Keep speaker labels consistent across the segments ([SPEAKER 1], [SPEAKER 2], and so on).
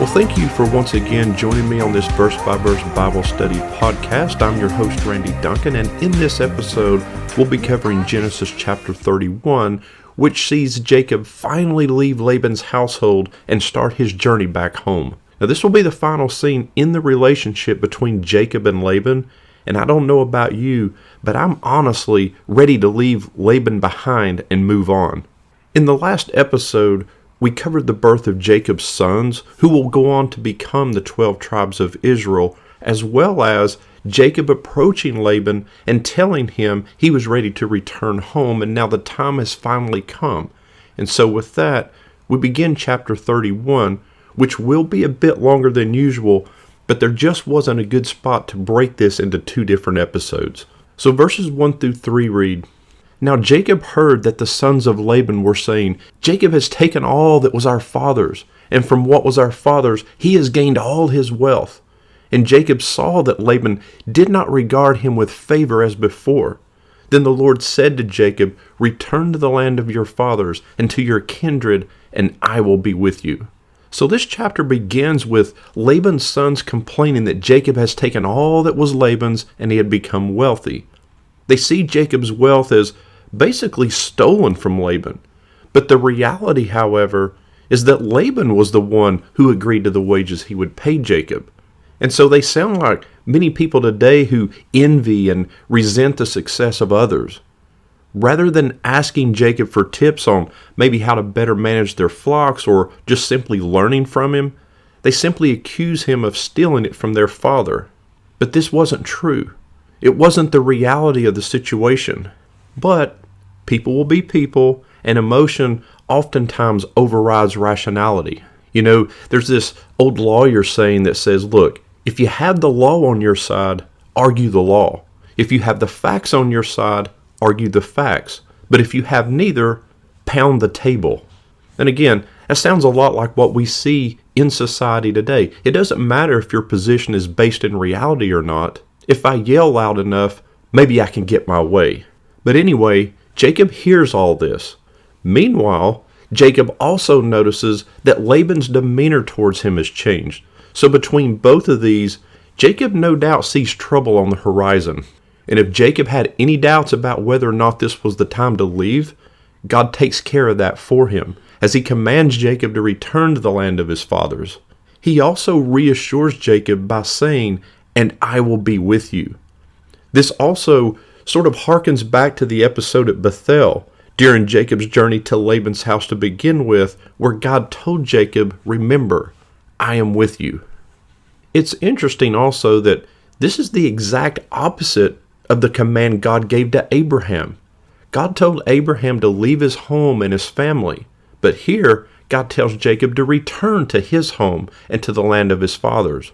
[SPEAKER 1] Well, thank you for once again joining me on this verse-by-verse Bible study podcast. I'm your host, Randy Duncan, and in this episode, we'll be covering Genesis chapter 31, which sees Jacob finally leave Laban's household and start his journey back home. Now, this will be the final scene in the relationship between Jacob and Laban, and I don't know about you, but I'm honestly ready to leave Laban behind and move on. In the last episode, we covered the birth of Jacob's sons, who will go on to become the 12 tribes of Israel, as well as Jacob approaching Laban and telling him he was ready to return home, and now the time has finally come. And so with that, we begin chapter 31, which will be a bit longer than usual, but there just wasn't a good spot to break this into two different episodes. So verses 1 through 3 read, "Now Jacob heard that the sons of Laban were saying, 'Jacob has taken all that was our father's, and from what was our father's he has gained all his wealth.' And Jacob saw that Laban did not regard him with favor as before. Then the Lord said to Jacob, 'Return to the land of your fathers and to your kindred, and I will be with you.'" So this chapter begins with Laban's sons complaining that Jacob has taken all that was Laban's and he had become wealthy. They see Jacob's wealth as basically stolen from Laban. But the reality, however, is that Laban was the one who agreed to the wages he would pay Jacob. And so they sound like many people today who envy and resent the success of others. Rather than asking Jacob for tips on maybe how to better manage their flocks or just simply learning from him, they simply accuse him of stealing it from their father. But this wasn't true. It wasn't the reality of the situation. But people will be people, and emotion oftentimes overrides rationality. You know, there's this old lawyer saying that says, look, if you have the law on your side, argue the law. If you have the facts on your side, argue the facts. But if you have neither, pound the table. And again, that sounds a lot like what we see in society today. It doesn't matter if your position is based in reality or not. If I yell loud enough, maybe I can get my way. But anyway, Jacob hears all this. Meanwhile, Jacob also notices that Laban's demeanor towards him has changed. So between both of these, Jacob no doubt sees trouble on the horizon. And if Jacob had any doubts about whether or not this was the time to leave, God takes care of that for him, as he commands Jacob to return to the land of his fathers. He also reassures Jacob by saying, "And I will be with you." This also sort of harkens back to the episode at Bethel during Jacob's journey to Laban's house to begin with, where God told Jacob, "Remember, I am with you." It's interesting also that this is the exact opposite of the command God gave to Abraham. God told Abraham to leave his home and his family, but here God tells Jacob to return to his home and to the land of his fathers.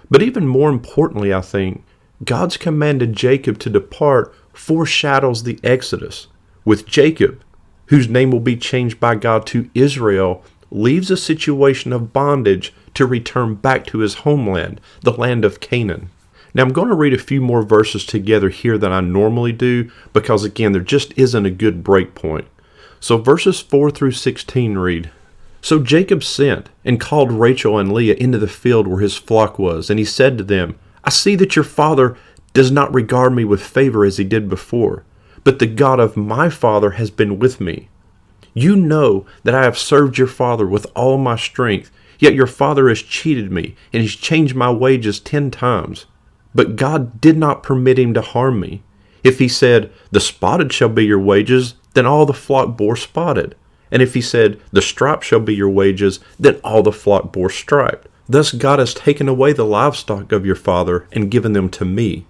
[SPEAKER 1] But even more importantly, I think, God's command to Jacob to depart foreshadows the Exodus, with Jacob, whose name will be changed by God to Israel, leaves a situation of bondage to return back to his homeland, the land of Canaan. Now I'm going to read a few more verses together here than I normally do, because again, there just isn't a good break point. So verses 4 through 16 read, "So Jacob sent and called Rachel and Leah into the field where his flock was, and he said to them, 'I see that your father does not regard me with favor as he did before, but the God of my father has been with me. You know that I have served your father with all my strength, yet your father has cheated me, and he's changed my wages 10 times. But God did not permit him to harm me. If he said, 'The spotted shall be your wages,' then all the flock bore spotted. And if he said, 'The striped shall be your wages,' then all the flock bore striped. Thus God has taken away the livestock of your father and given them to me.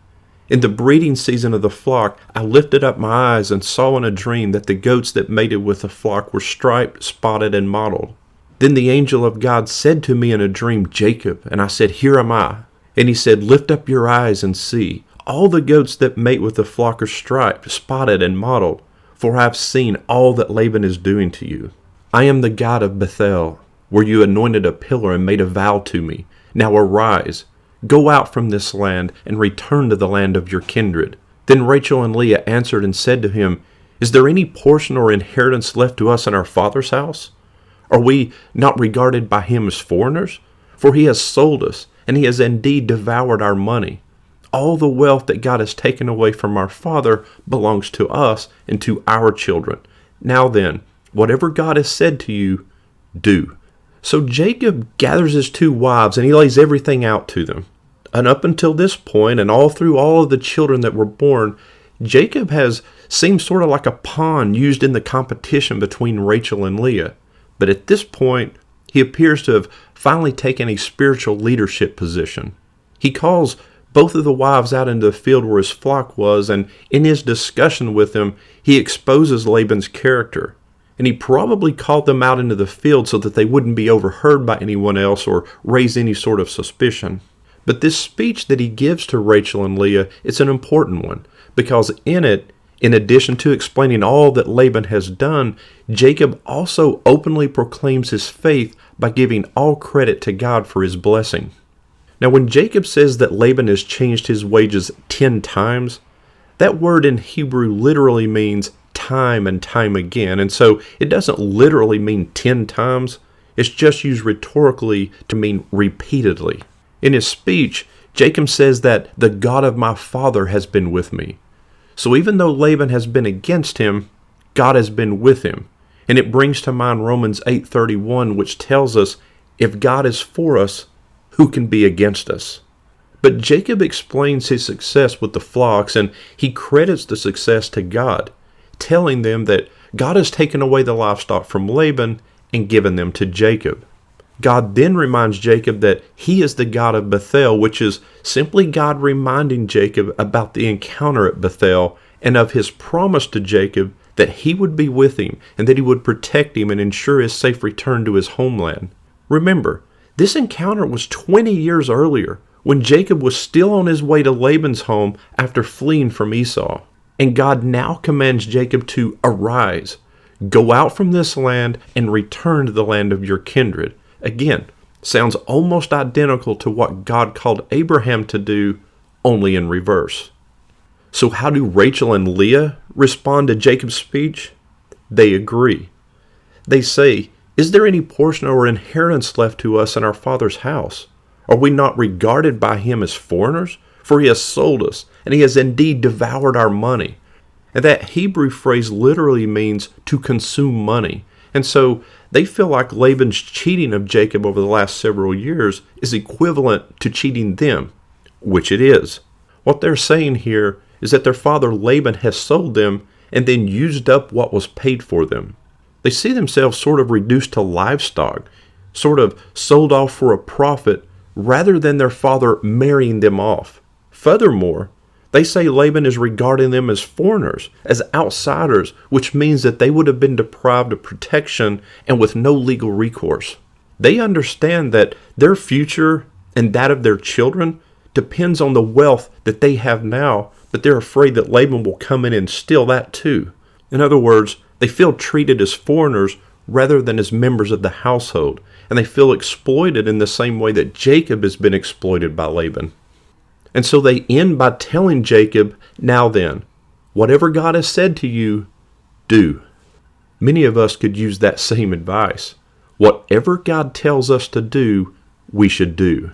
[SPEAKER 1] In the breeding season of the flock, I lifted up my eyes and saw in a dream that the goats that mated with the flock were striped, spotted, and mottled. Then the angel of God said to me in a dream, 'Jacob,' and I said, 'Here am I.' And he said, 'Lift up your eyes and see. All the goats that mate with the flock are striped, spotted, and mottled, for I have seen all that Laban is doing to you. I am the God of Bethel, where you anointed a pillar and made a vow to me. Now arise, go out from this land, and return to the land of your kindred.' Then Rachel and Leah answered and said to him, 'Is there any portion or inheritance left to us in our father's house? Are we not regarded by him as foreigners? for he has sold us, and he has indeed devoured our money. All the wealth that God has taken away from our father belongs to us and to our children. Now then, whatever God has said to you, do." So Jacob gathers his two wives and he lays everything out to them. And up until this point, and all through all of the children that were born, Jacob has seemed sort of like a pawn used in the competition between Rachel and Leah. But at this point, he appears to have finally taken a spiritual leadership position. He calls both of the wives out into the field where his flock was, and in his discussion with them, he exposes Laban's character. And he probably called them out into the field so that they wouldn't be overheard by anyone else or raise any sort of suspicion. But this speech that he gives to Rachel and Leah is an important one, because in it, in addition to explaining all that Laban has done, Jacob also openly proclaims his faith by giving all credit to God for his blessing. Now, when Jacob says that Laban has changed his wages 10 times, that word in Hebrew literally means time and time again. And so it doesn't literally mean 10 times. It's just used rhetorically to mean repeatedly. In his speech, Jacob says that the God of my father has been with me. So even though Laban has been against him, God has been with him. And it brings to mind Romans 8:31, which tells us, if God is for us, who can be against us? But Jacob explains his success with the flocks, and he credits the success to God, telling them that God has taken away the livestock from Laban and given them to Jacob. God then reminds Jacob that he is the God of Bethel, which is simply God reminding Jacob about the encounter at Bethel and of his promise to Jacob that he would be with him and that he would protect him and ensure his safe return to his homeland. Remember, this encounter was 20 years earlier when Jacob was still on his way to Laban's home after fleeing from Esau. And God now commands Jacob to arise, go out from this land, and return to the land of your kindred. Again, sounds almost identical to what God called Abraham to do, only in reverse. So how do Rachel and Leah respond to Jacob's speech? They agree. They say, "Is there any portion or inheritance left to us in our father's house? Are we not regarded by him as foreigners? For he has sold us, and he has indeed devoured our money." And that Hebrew phrase literally means to consume money. And so they feel like Laban's cheating of Jacob over the last several years is equivalent to cheating them, which it is. What they're saying here is that their father Laban has sold them and then used up what was paid for them. They see themselves sort of reduced to livestock, sort of sold off for a profit rather than their father marrying them off. Furthermore, they say Laban is regarding them as foreigners, as outsiders, which means that they would have been deprived of protection and with no legal recourse. They understand that their future and that of their children depends on the wealth that they have now, but they're afraid that Laban will come in and steal that too. In other words, they feel treated as foreigners rather than as members of the household, and they feel exploited in the same way that Jacob has been exploited by Laban. And so they end by telling Jacob, "Now then, whatever God has said to you, do." Many of us could use that same advice. Whatever God tells us to do, we should do.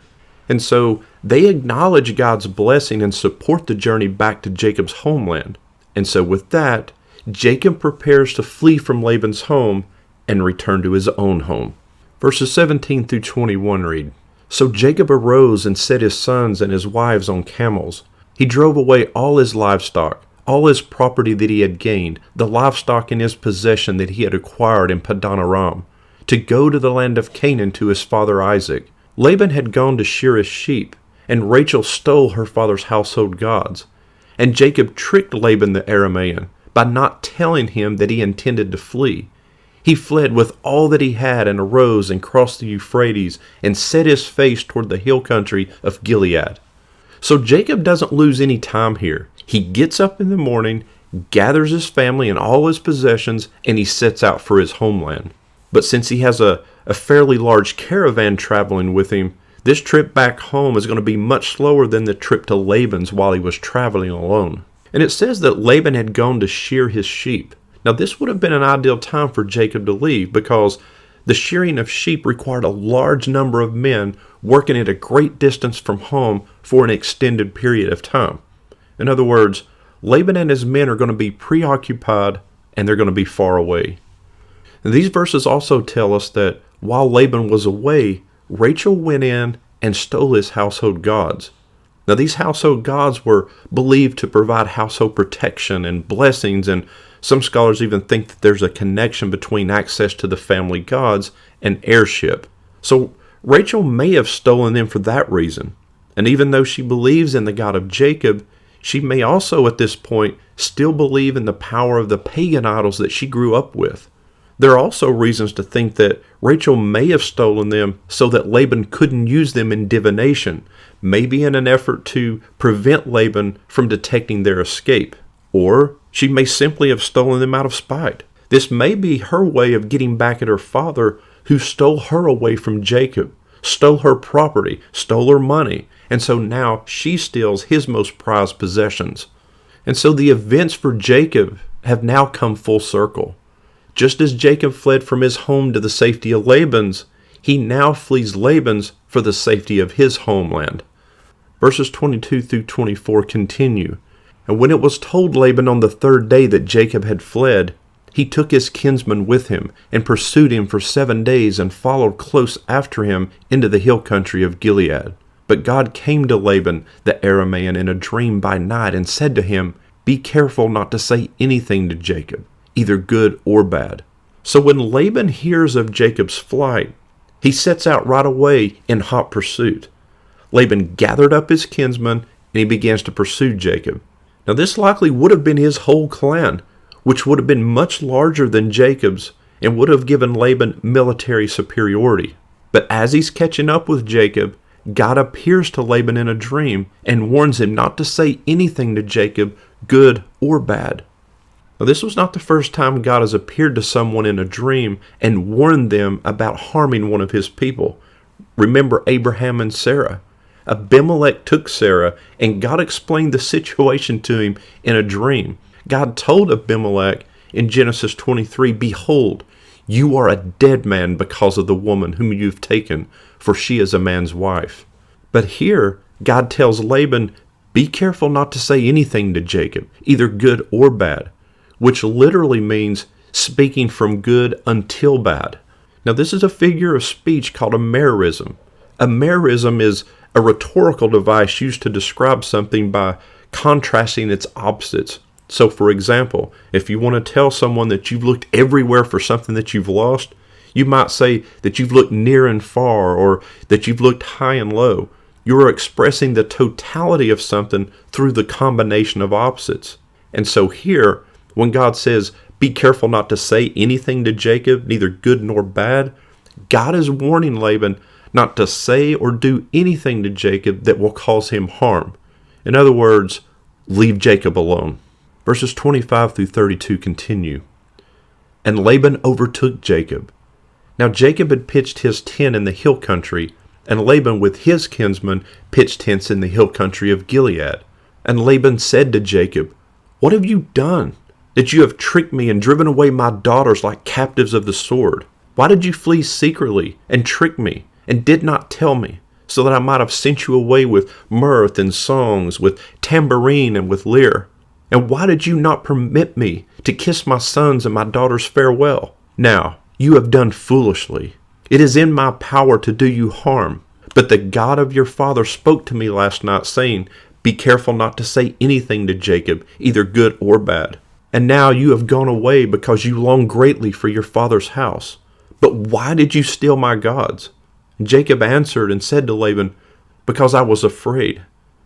[SPEAKER 1] And so they acknowledge God's blessing and support the journey back to Jacob's homeland. And so with that, Jacob prepares to flee from Laban's home and return to his own home. Verses 17 through 21 read, "So Jacob arose and set his sons and his wives on camels. He drove away all his livestock, all his property that he had gained, the livestock in his possession that he had acquired in Paddan Aram, to go to the land of Canaan to his father Isaac. Laban had gone to shear his sheep, and Rachel stole her father's household gods. And Jacob tricked Laban the Aramean by not telling him that he intended to flee. He fled with all that he had and arose and crossed the Euphrates and set his face toward the hill country of Gilead." So Jacob doesn't lose any time here. He gets up in the morning, gathers his family and all his possessions, and he sets out for his homeland. But since he has a fairly large caravan traveling with him, this trip back home is going to be much slower than the trip to Laban's while he was traveling alone. And it says that Laban had gone to shear his sheep. Now, this would have been an ideal time for Jacob to leave because The shearing of sheep required a large number of men working at a great distance from home for an extended period of time. In other words, Laban and his men are going to be preoccupied and they're going to be far away. And these verses also tell us that while Laban was away, Rachel went in and stole his household gods. Now, these household gods were believed to provide household protection and blessings, and some scholars even think that there's a connection between access to the family gods and heirship. So Rachel may have stolen them for that reason. And even though she believes in the God of Jacob, she may also at this point still believe in the power of the pagan idols that she grew up with. There are also reasons to think that Rachel may have stolen them so that Laban couldn't use them in divination, maybe in an effort to prevent Laban from detecting their escape. Or she may simply have stolen them out of spite. This may be her way of getting back at her father, who stole her away from Jacob, stole her property, stole her money, and so now she steals his most prized possessions. And so the events for Jacob have now come full circle. Just as Jacob fled from his home to the safety of Laban's, he now flees Laban's for the safety of his homeland. Verses 22 through 24 continue. And when it was told Laban on the third day that Jacob had fled, he took his kinsman with him and pursued him for 7 days and followed close after him into the hill country of Gilead. But God came to Laban the Aramean in a dream by night and said to him, "Be careful not to say anything to Jacob, either good or bad." So when Laban hears of Jacob's flight, he sets out right away in hot pursuit. Laban gathered up his kinsmen and he begins to pursue Jacob. Now this likely would have been his whole clan, which would have been much larger than Jacob's and would have given Laban military superiority. But as he's catching up with Jacob, God appears to Laban in a dream and warns him not to say anything to Jacob, good or bad. Now, this was not the first time God has appeared to someone in a dream and warned them about harming one of his people. Remember Abraham and Sarah. Abimelech took Sarah, and God explained the situation to him in a dream. God told Abimelech in Genesis 23, "Behold, you are a dead man because of the woman whom you've taken, for she is a man's wife." But here, God tells Laban, be careful not to say anything to Jacob, either good or bad, which literally means speaking from good until bad. Now, this is a figure of speech called a merism. A merism is a rhetorical device used to describe something by contrasting its opposites. So, for example, if you want to tell someone that you've looked everywhere for something that you've lost, you might say that you've looked near and far, or that you've looked high and low. You are expressing the totality of something through the combination of opposites. And so here, when God says, be careful not to say anything to Jacob, neither good nor bad, God is warning Laban not to say or do anything to Jacob that will cause him harm. In other words, leave Jacob alone. Verses 25 through 32 continue. And Laban overtook Jacob. Now Jacob had pitched his tent in the hill country, and Laban with his kinsmen pitched tents in the hill country of Gilead. And Laban said to Jacob, "What have you done, that you have tricked me and driven away my daughters like captives of the sword? Why did you flee secretly and trick me, and did not tell me, so that I might have sent you away with mirth and songs, with tambourine and with lyre? And why did you not permit me to kiss my sons and my daughters farewell? Now, you have done foolishly. It is in my power to do you harm. But the God of your father spoke to me last night, saying, be careful not to say anything to Jacob, either good or bad. And now you have gone away because you long greatly for your father's house. But why did you steal my gods?" Jacob answered and said to Laban, "Because I was afraid,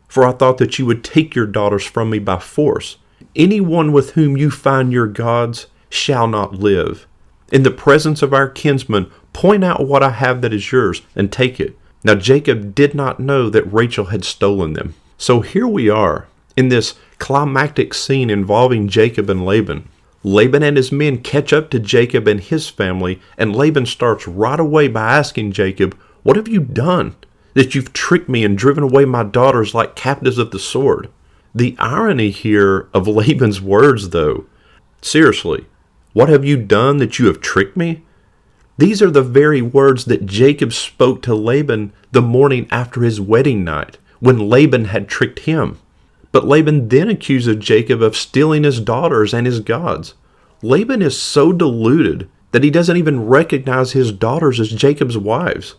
[SPEAKER 1] for I thought that you would take your daughters from me by force. Anyone with whom you find your gods shall not live. In the presence of our kinsmen, point out what I have that is yours, and take it." Now Jacob did not know that Rachel had stolen them. So here we are, in this climactic scene involving Jacob and Laban. Laban and his men catch up to Jacob and his family, and Laban starts right away by asking Jacob, "What have you done, that you've tricked me and driven away my daughters like captives of the sword?" The irony here of Laban's words, though, seriously, what have you done that you have tricked me? These are the very words that Jacob spoke to Laban the morning after his wedding night, when Laban had tricked him. But Laban then accuses Jacob of stealing his daughters and his gods. Laban is so deluded that he doesn't even recognize his daughters as Jacob's wives.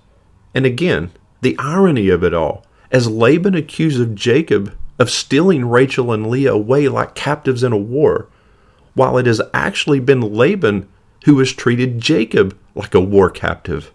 [SPEAKER 1] And again, the irony of it all, as Laban accuses Jacob of stealing Rachel and Leah away like captives in a war, while it has actually been Laban who has treated Jacob like a war captive.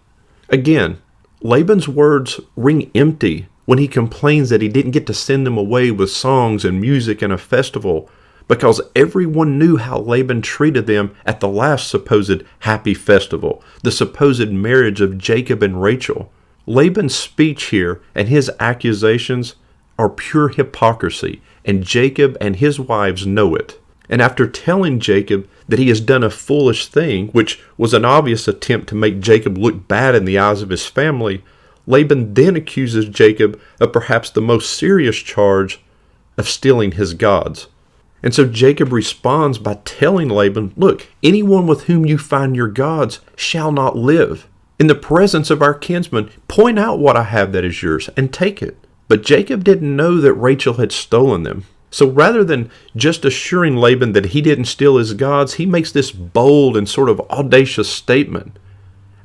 [SPEAKER 1] Again, Laban's words ring empty when he complains that he didn't get to send them away with songs and music and a festival, because everyone knew how Laban treated them at the last supposed happy festival, the supposed marriage of Jacob and Rachel. Laban's speech here and his accusations are pure hypocrisy, and Jacob and his wives know it. And after telling Jacob that he has done a foolish thing, which was an obvious attempt to make Jacob look bad in the eyes of his family, Laban then accuses Jacob of perhaps the most serious charge of stealing his gods. And so Jacob responds by telling Laban, look, anyone with whom you find your gods shall not live. In the presence of our kinsmen, point out what I have that is yours and take it. But Jacob didn't know that Rachel had stolen them. So rather than just assuring Laban that he didn't steal his gods, he makes this bold and sort of audacious statement.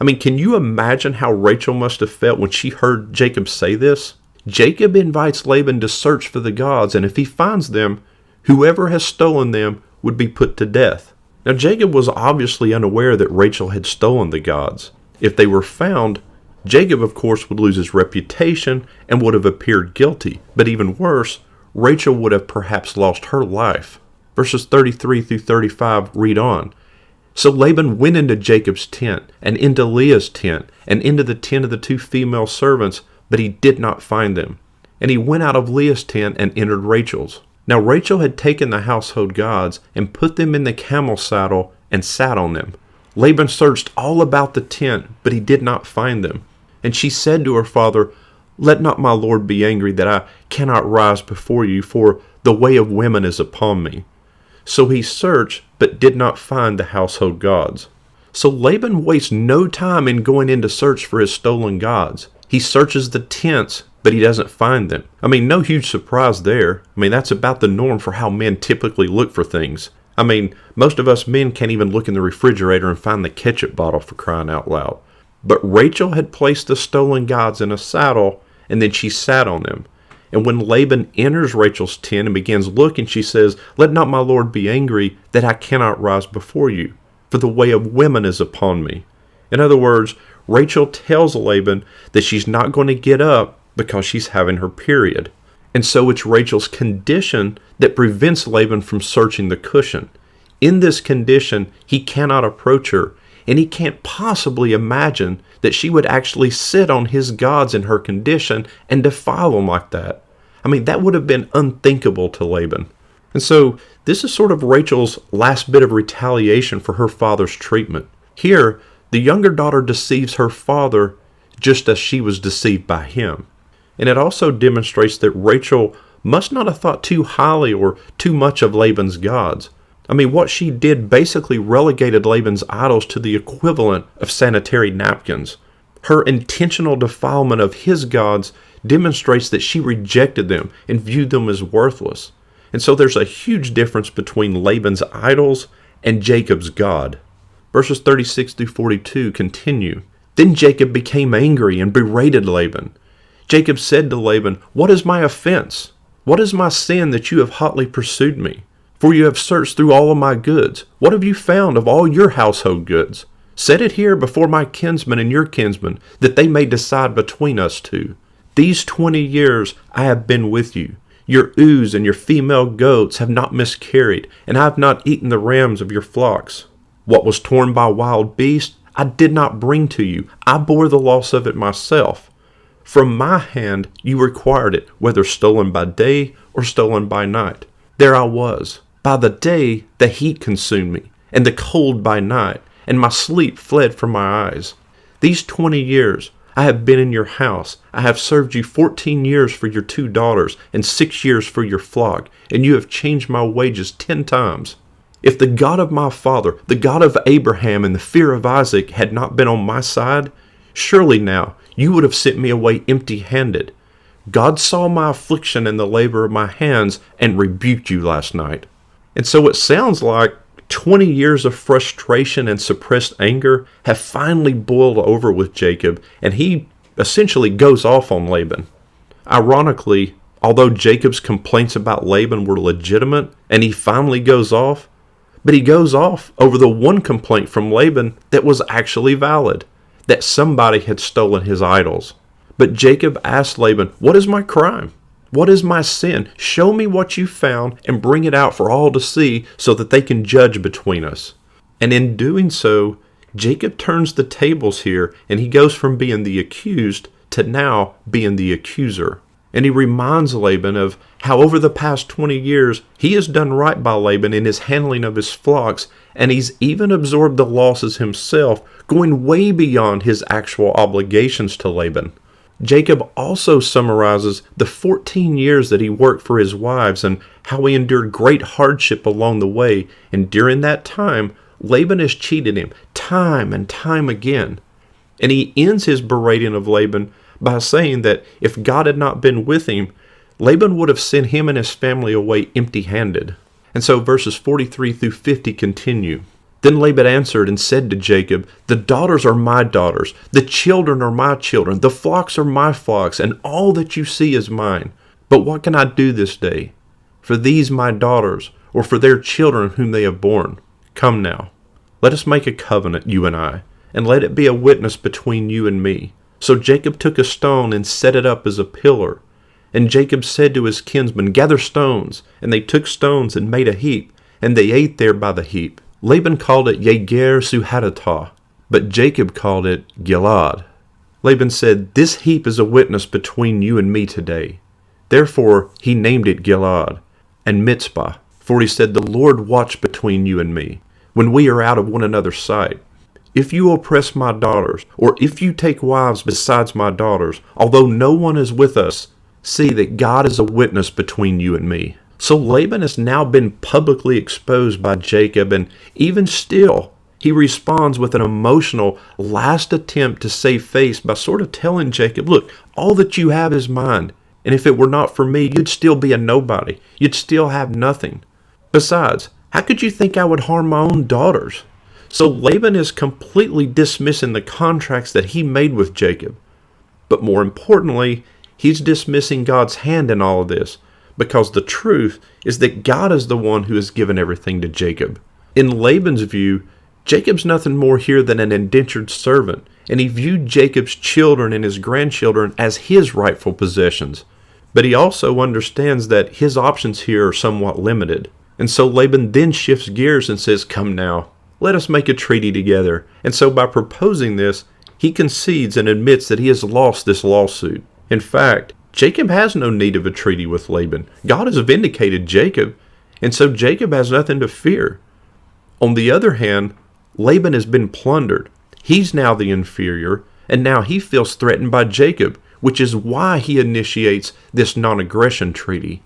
[SPEAKER 1] I mean, can you imagine how Rachel must have felt when she heard Jacob say this? Jacob invites Laban to search for the gods, and if he finds them, whoever has stolen them would be put to death. Now, Jacob was obviously unaware that Rachel had stolen the gods. If they were found, Jacob, of course, would lose his reputation and would have appeared guilty. But even worse, Rachel would have perhaps lost her life. Verses 33 through 35 read on. So Laban went into Jacob's tent, and into Leah's tent, and into the tent of the two female servants, but he did not find them. And he went out of Leah's tent and entered Rachel's. Now Rachel had taken the household gods and put them in the camel saddle and sat on them. Laban searched all about the tent, but he did not find them. And she said to her father, let not my lord be angry that I cannot rise before you, for the way of women is upon me. So he searched, but did not find the household gods. So Laban wastes no time in going in to search for his stolen gods. He searches the tents, but he doesn't find them. I mean, no huge surprise there. I mean, that's about the norm for how men typically look for things. I mean, most of us men can't even look in the refrigerator and find the ketchup bottle, for crying out loud. But Rachel had placed the stolen gods in a saddle, and then she sat on them. And when Laban enters Rachel's tent and begins looking, she says, let not my lord be angry that I cannot rise before you, for the way of women is upon me. In other words, Rachel tells Laban that she's not going to get up because she's having her period. And so it's Rachel's condition that prevents Laban from searching the cushion. In this condition, he cannot approach her, and he can't possibly imagine that she would actually sit on his gods in her condition and defile them like that. I mean, that would have been unthinkable to Laban. And so this is sort of Rachel's last bit of retaliation for her father's treatment. Here, the younger daughter deceives her father just as she was deceived by him. And it also demonstrates that Rachel must not have thought too highly or too much of Laban's gods. I mean, what she did basically relegated Laban's idols to the equivalent of sanitary napkins. Her intentional defilement of his gods demonstrates that she rejected them and viewed them as worthless. And so there's a huge difference between Laban's idols and Jacob's God. Verses 36 through 42 continue. Then Jacob became angry and berated Laban. Jacob said to Laban, what is my offense? What is my sin that you have hotly pursued me? For you have searched through all of my goods. What have you found of all your household goods? Set it here before my kinsmen and your kinsmen, that they may decide between us two. These 20 years I have been with you. Your ewes and your female goats have not miscarried, and I have not eaten the rams of your flocks. What was torn by wild beasts, I did not bring to you. I bore the loss of it myself. From my hand you required it, whether stolen by day or stolen by night. There I was. By the day the heat consumed me, and the cold by night, and my sleep fled from my eyes. These 20 years I have been in your house. I have served you 14 years for your 2 daughters, and 6 years for your flock, and you have changed my wages 10 times. If the God of my father, the God of Abraham and the fear of Isaac had not been on my side, surely now you would have sent me away empty-handed. God saw my affliction and the labor of my hands and rebuked you last night." And so it sounds like 20 years of frustration and suppressed anger have finally boiled over with Jacob, and he essentially goes off on Laban. Ironically, although Jacob's complaints about Laban were legitimate and he finally goes off, but he goes off over the one complaint from Laban that was actually valid, that somebody had stolen his idols. But Jacob asked Laban, "What is my crime? What is my sin? Show me what you found and bring it out for all to see so that they can judge between us." And in doing so, Jacob turns the tables here, and he goes from being the accused to now being the accuser. And he reminds Laban of how over the past 20 years, he has done right by Laban in his handling of his flocks, and he's even absorbed the losses himself, going way beyond his actual obligations to Laban. Jacob also summarizes the 14 years that he worked for his wives and how he endured great hardship along the way, and during that time, Laban has cheated him time and time again. And he ends his berating of Laban by saying that if God had not been with him, Laban would have sent him and his family away empty-handed. And so verses 43 through 50 continue. Then Laban answered and said to Jacob, "The daughters are my daughters, the children are my children, the flocks are my flocks, and all that you see is mine. But what can I do this day for these my daughters, or for their children whom they have borne? Come now, let us make a covenant, you and I, and let it be a witness between you and me." So Jacob took a stone and set it up as a pillar. And Jacob said to his kinsmen, "Gather stones." And they took stones and made a heap, and they ate there by the heap. Laban called it Yeger Suhadatah, but Jacob called it Gilad. Laban said, "This heap is a witness between you and me today." Therefore he named it Gilad and Mitzpah, for he said, "The Lord watch between you and me, when we are out of one another's sight. If you oppress my daughters, or if you take wives besides my daughters, although no one is with us, see that God is a witness between you and me." So Laban has now been publicly exposed by Jacob, and even still, he responds with an emotional last attempt to save face by sort of telling Jacob, "Look, all that you have is mine, and if it were not for me, you'd still be a nobody. You'd still have nothing. Besides, how could you think I would harm my own daughters?" So Laban is completely dismissing the contracts that he made with Jacob. But more importantly, he's dismissing God's hand in all of this, because the truth is that God is the one who has given everything to Jacob. In Laban's view, Jacob's nothing more here than an indentured servant, and he viewed Jacob's children and his grandchildren as his rightful possessions. But he also understands that his options here are somewhat limited. And so Laban then shifts gears and says, "Come now, let us make a treaty together." And so by proposing this, he concedes and admits that he has lost this lawsuit. In fact, Jacob has no need of a treaty with Laban. God has vindicated Jacob, and so Jacob has nothing to fear. On the other hand, Laban has been plundered. He's now the inferior, and now he feels threatened by Jacob, which is why he initiates this non-aggression treaty.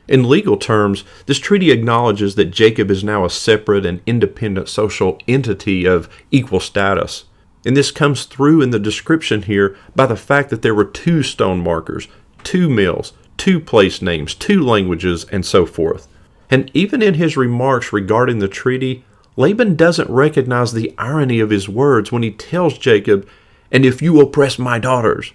[SPEAKER 1] In legal terms, this treaty acknowledges that Jacob is now a separate and independent social entity of equal status. And this comes through in the description here by the fact that there were 2 stone markers, 2 mills, 2 place names, 2 languages, and so forth. And even in his remarks regarding the treaty, Laban doesn't recognize the irony of his words when he tells Jacob, "And if you oppress my daughters,"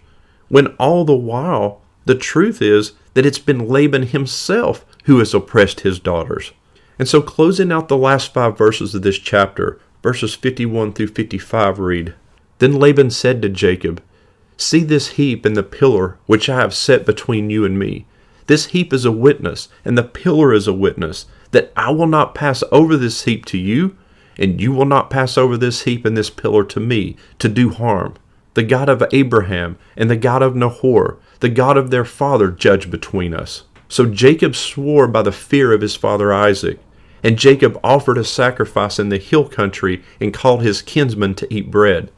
[SPEAKER 1] when all the while the truth is that it's been Laban himself who has oppressed his daughters. And so closing out the last 5 verses of this chapter, verses 51 through 55 read, "Then Laban said to Jacob, See this heap and the pillar which I have set between you and me. This heap is a witness, and the pillar is a witness, that I will not pass over this heap to you, and you will not pass over this heap and this pillar to me, to do harm. The God of Abraham and the God of Nahor, the God of their father, judge between us." So Jacob swore by the fear of his father Isaac, and Jacob offered a sacrifice in the hill country and called his kinsmen to eat bread.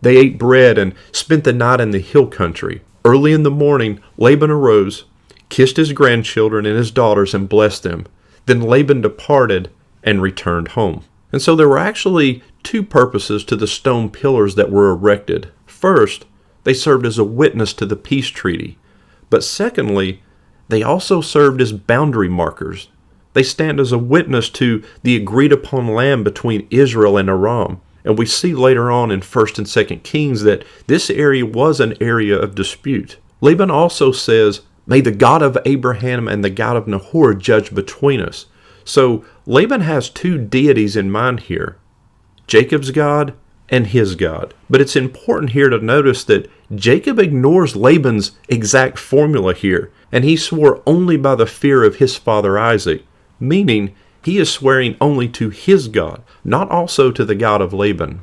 [SPEAKER 1] They ate bread and spent the night in the hill country. Early in the morning, Laban arose, kissed his grandchildren and his daughters, and blessed them. Then Laban departed, and returned home. And so there were actually two purposes to the stone pillars that were erected. First, they served as a witness to the peace treaty. But secondly, they also served as boundary markers. They stand as a witness to the agreed upon land between Israel and Aram. And we see later on in 1st and 2nd Kings that this area was an area of dispute. Laban also says, "May the God of Abraham and the God of Nahor judge between us." So Laban has two deities in mind here, Jacob's God and his God. But it's important here to notice that Jacob ignores Laban's exact formula here, and he swore only by the fear of his father Isaac, meaning he is swearing only to his God, not also to the God of Laban.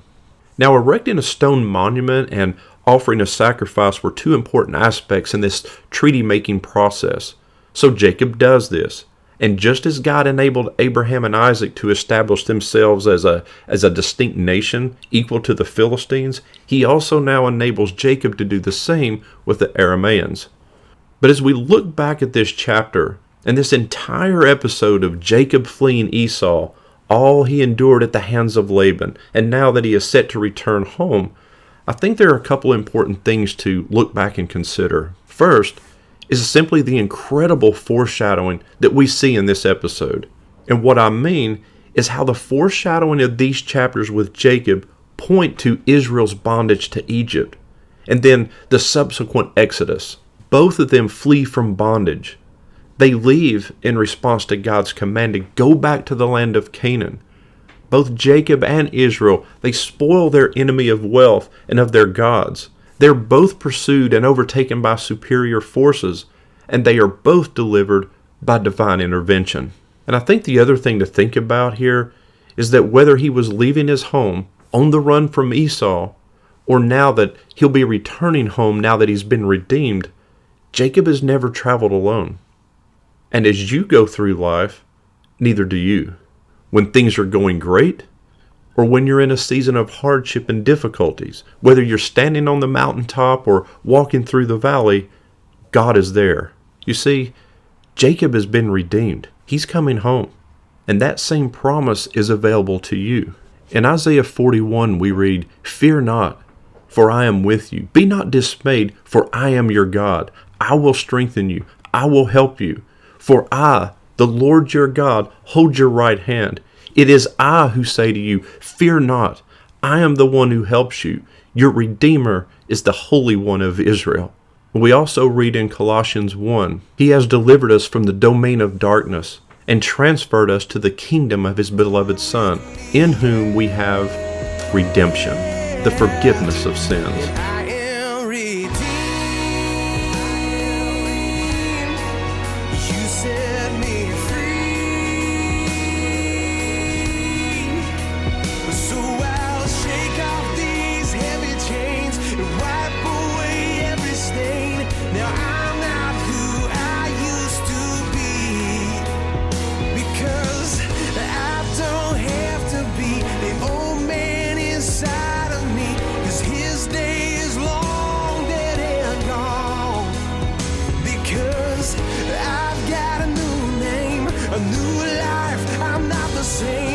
[SPEAKER 1] Now, erecting a stone monument and offering a sacrifice were two important aspects in this treaty-making process. So Jacob does this. And just as God enabled Abraham and Isaac to establish themselves as a distinct nation equal to the Philistines, he also now enables Jacob to do the same with the Aramaeans. But as we look back at this chapter, and this entire episode of Jacob fleeing Esau, all he endured at the hands of Laban, and now that he is set to return home, I think there are a couple important things to look back and consider. First is simply the incredible foreshadowing that we see in this episode. And what I mean is how the foreshadowing of these chapters with Jacob point to Israel's bondage to Egypt, and then the subsequent Exodus. Both of them flee from bondage. They leave in response to God's command to go back to the land of Canaan. Both Jacob and Israel, they spoil their enemy of wealth and of their gods. They're both pursued and overtaken by superior forces, and they are both delivered by divine intervention. And I think the other thing to think about here is that whether he was leaving his home on the run from Esau, or now that he'll be returning home now that he's been redeemed, Jacob has never traveled alone. And as you go through life, neither do you. When things are going great, or when you're in a season of hardship and difficulties, whether you're standing on the mountaintop or walking through the valley, God is there. You see, Jacob has been redeemed. He's coming home. And that same promise is available to you. In Isaiah 41, we read, "Fear not, for I am with you. Be not dismayed, for I am your God. I will strengthen you. I will help you. For I, the Lord your God, hold your right hand. It is I who say to you, fear not. I am the one who helps you. Your Redeemer is the Holy One of Israel." We also read in Colossians 1, "He has delivered us from the domain of darkness and transferred us to the kingdom of his beloved Son, in whom we have redemption, the forgiveness of sins."
[SPEAKER 2] A new life, I'm not the same.